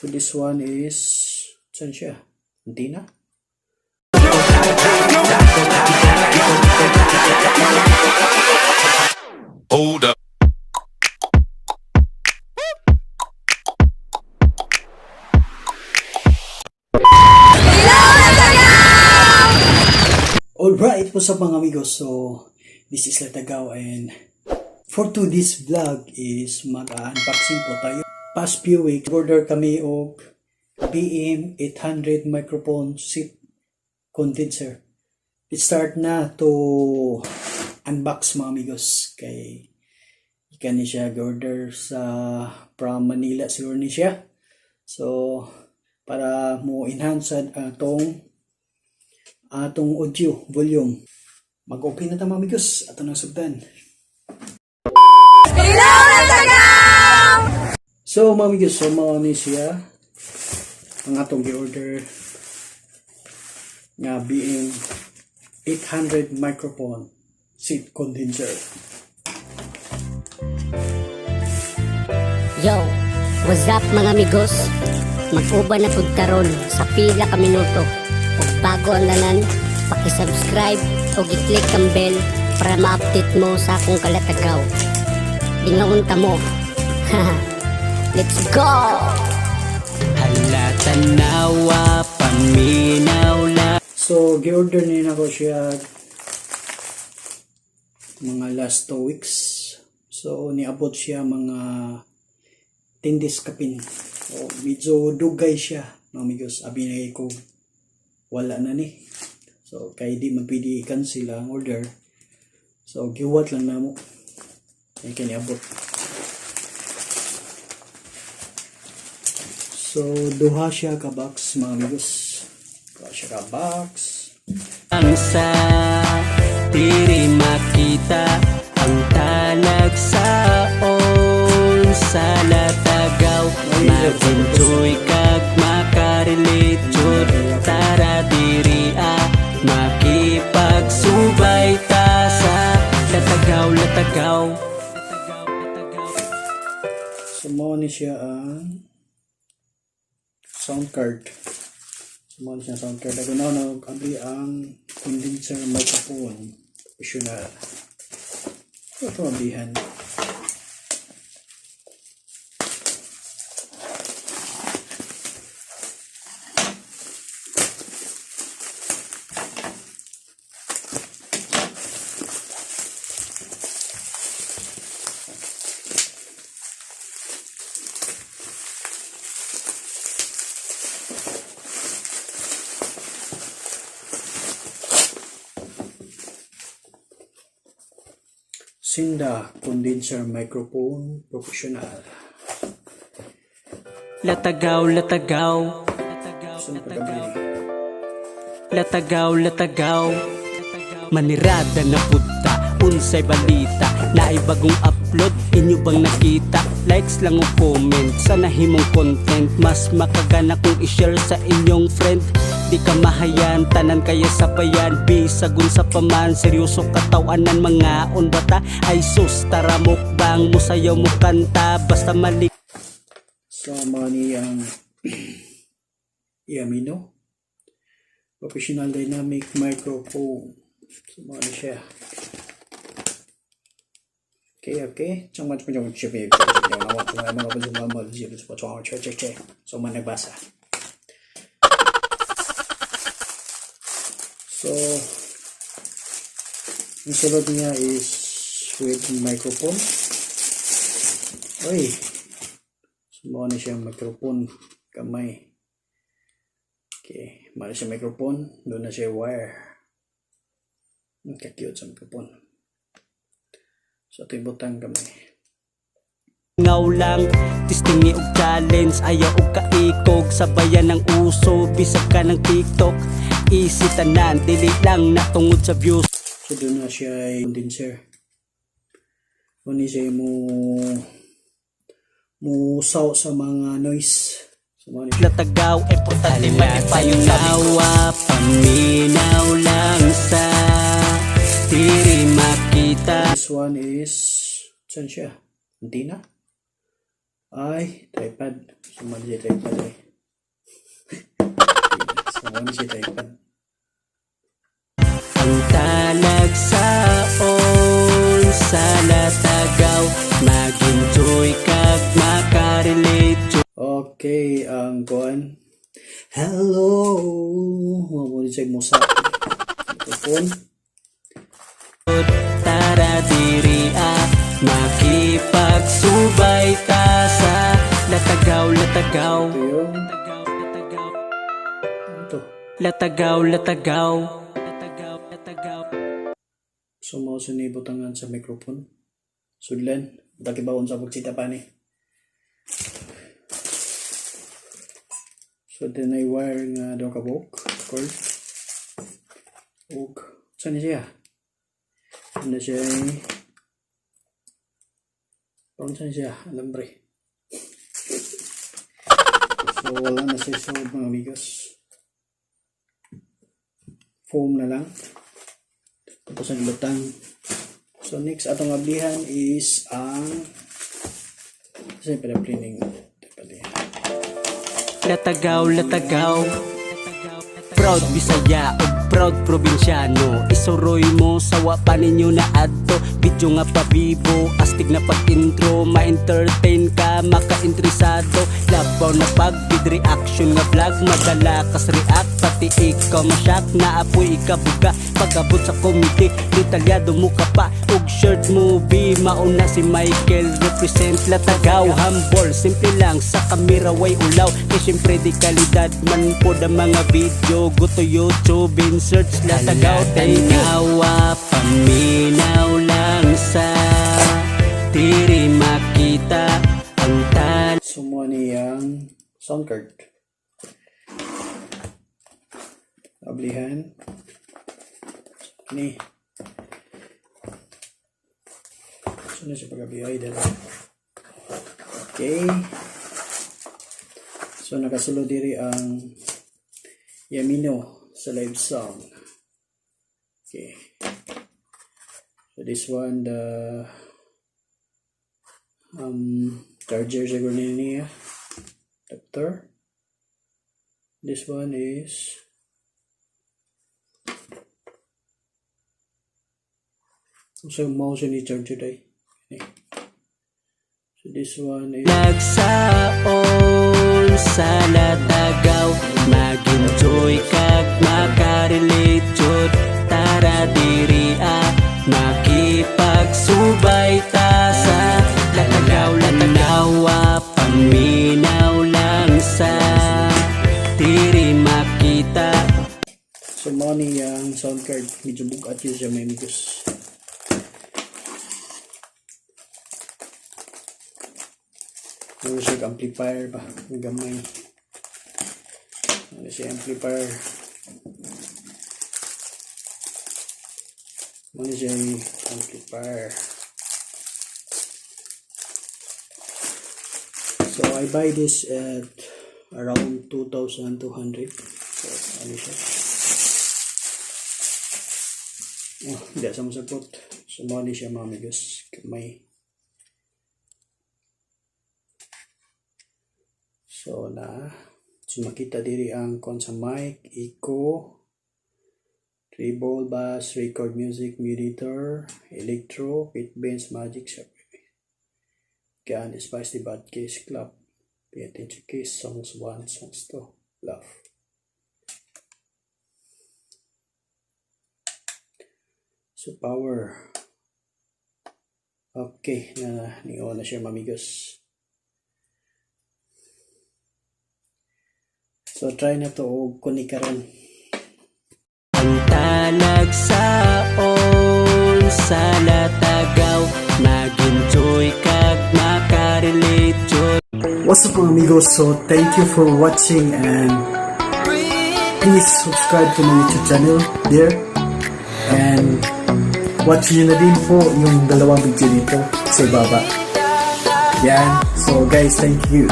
So this one is, saan siya? Antina? Hold up. Alright, what's up mga amigos? So, this is Latagaw and for today's vlog is mag-unboxing po tayo. Past few weeks, order kami og BM800 microphone seat condenser. It start na to unbox mga amigos. Kay ikan ni siya order sa from Manila siguro ni siya. So, para mo enhance atong audio volume. Mag-open na tayo mga amigos. Ato nang sugdan. So mga amigos, so mauni siya ang atong gi-order nga being 800 microphone seat condenser. Yo, what's up mga amigos? Mag-uban na pud karon sa pila ka minuto. Ug bago ang lanan, paki-subscribe ug i-click ang bell para ma-update mo sa akong kalatagaw. Dingawon ta mo. Let's go! Halata nawa paminaw la. So, gi-order nila ko siya mga last 2 weeks. So, niabot siya mga 10 days kapin. So, medyo dugay siya, mga amigos. Abi na ko, wala na ni. So, kaya di man pwede i-cancel ang order. So, giwat lang na mo. Ay kaniabot. So, duha siya ka box, mga amigos. Duha siya ka box. Ang sa diri makita ang talag saon sa Latagaw. Mag-enjoy kag makarelate jud tara diri makipagsubay ta sa Latagaw. So, mo ni siya ang sound card. So, mo ni siya sound card. Ako na abli ang condenser microphone. Professional. Ito abihan. Sinda condenser microphone professional. Latagaw. So, pagkabili. Latagaw. Manirada na punta, unsay balita, naay bagong upload, inyo bang nakita? Likes lang o comment, sa nahimong content, mas makagana kung i-share sa inyong friend. Di ka mahayan, tanan kaya sabayan, bisagun sa paman, seryoso katawanan, mga onbata, ay sus, tara mukbang, musayaw mo kanta, basta mali. So, money ang Yamyam professional dynamic microphone. So, money siya. Okay. So, man nagbasa. So, yung sulod niya is with microphone. Oy! Sumawa na siya microphone. Kamay. Okay. Mali siya microphone. Doon na siya wire. Ka-cute sa microphone. So, ito yung butang kamay. Ngaw lang, tistingi og challenge, ayaw og kaikog, sabayan ng uso, bisag ka ng TikTok. Easy tanan, dili lang natungod sa views. So doon na siya ay condenser. Kung siya mo saw sa mga noise. So, Latagaw, importante matipayo nawa, paminaw lang sa diri makita. This one is, saan siya? Antina? ay tripod. Sumali siya tripod ay. Sumali siya tripod. Ang talagsaon sa Latagaw, mag-enjoy kag makarelate. Okay, ang kuan. Hello. Mamo siya mo sa phone. Tara diri makipagsubay ta sa Latagaw, Latagaw. Ito yung ito. Latagaw, Latagaw. So mo sinibutangan sa microphone. Sudlan, takibawon sa pagsita pa ni. So then I wire nga daw kabok, cord. Og saan siya? Ano siya? Saan siya? Alambre. So wala na siya sa mga amigos. Foam na lang. Tapos ang lutang. So next atong ablihan is ang siyempre cleaning. Latagaw, Latagaw. Proud Bisaya o proud probinsyano. Isuroy mo sawa pa ninyo na adto. Video nga pabibo, astig na pag-intro. Ma-entertain ka, maka-interesado. Labaw na pag-vid reaction nga vlog. Madala kas react, pati ikaw masyak. Naapoy ikabuga, pag-abot sa comedy. Detalyado mo ka pa, og short movie. Mauna si Michael, represent Latagaw. Humble, simple lang, sa kamera way ulaw. Kaya syempre di kalidad man po da mga video. Go to YouTube, search Latagaw. Tanawa, paminaw lang sa tiri makita ang tal. Sumuha niyang sound card. Ablihan. Ini. So na siya pag-ablihay dala. Okay. So nakasulod diri ang Yamino sa live sound. Okay. So this one the charger siguro niya. Adapter. This one is so mouse ni charger day. Okay. So this one is Nagsaon sa Latagaw, mag-enjoy kag makarelate jud. Tara diri makipagsubay ta sa Latagaw, Latagaw. Paminaw lang sa tiri makita. so money yang sound card medyo bugat yun siya may amigos. Ano siya amplifier ba? Ang gamay. Ano siya amplifier? Ano siya amplifier? So I buy this at around 2,200. So ano siya? Oh, hindi sa masapot. So money siya mga amigos. Gamay. So makita diri ang kon sa mic, echo, treble, bass, record music, monitor, electro, pit bench, magic, shop. Can spice the bad case, club, pay attention case, songs 1, songs 2, love. So power. Okay, niyo na siya mamigos. So try na to og kunikaran. Ang talagsaon sa Latagaw, mag-enjoy kag makarelate jud. What's up mga amigos? So thank you for watching and please subscribe to my YouTube channel there and watch nyo na din po yung dalawang video dito sa ibaba. Yan. So guys, thank you.